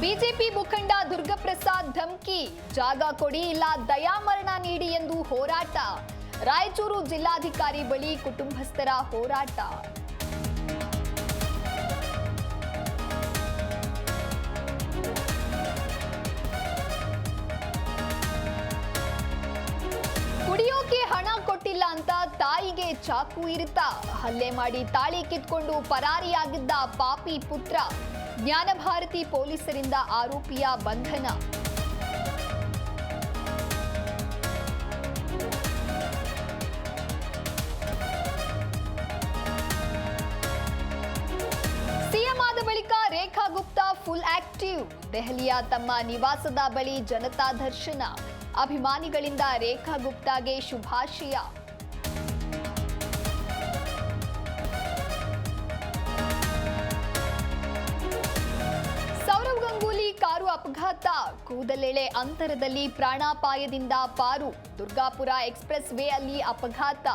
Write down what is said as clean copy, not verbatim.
BJP ಮುಖಂಡ ದುರ್ಗಪ್ರಸಾದ್ ಧಮ್ಕಿ, ಜಾಗ ಕೊಡಿ ಇಲ್ಲ ದಯಾಮರಣ ನೀಡಿ ಎಂದು ಹೋರಾಟ. ರಾಯಚೂರು ಜಿಲ್ಲಾಧಿಕಾರಿ ಬಳಿ ಕುಟುಂಬಸ್ಥರ ಹೋರಾಟ. ಕುಡಿಯೋಕೆ ಹಣ ಕೊಟ್ಟಿಲ್ಲ ಅಂತ ತಾಯಿಗೆ ಚಾಕು ಇರಿತ, ಹಲ್ಲೆ ಮಾಡಿ ತಾಳಿ ಕಿತ್ಕೊಂಡು ಪರಾರಿಯಾಗಿದ್ದ ಪಾಪಿ ಪುತ್ರ. ಜ್ಞಾನಭಾರತಿ ಪೊಲೀಸರಿಂದ ಆರೋಪಿಯ ಬಂಧನ. ಸಿಎಂ ಆದ ಬಳಿಕ ರೇಖಾ ಗುಪ್ತಾ ಫುಲ್ ಆಕ್ಟಿವ್. ದೆಹಲಿಯ ತಮ್ಮ ನಿವಾಸದ ಬಳಿ ಜನತಾ ದರ್ಶನ. ಅಭಿಮಾನಿಗಳಿಂದ ರೇಖಾ ಗುಪ್ತಾಗೆ ಶುಭಾಶಯ. ಸೌರವ್ ಗಂಗೂಲಿ ಕಾರು ಅಪಘಾತ, ಕೂದಲೆಳೆ ಅಂತರದಲ್ಲಿ ಪ್ರಾಣಾಪಾಯದಿಂದ ಪಾರು. ದುರ್ಗಾಪುರ ಎಕ್ಸ್‌ಪ್ರೆಸ್ ವೇ ಅಲ್ಲಿ ಅಪಘಾತ.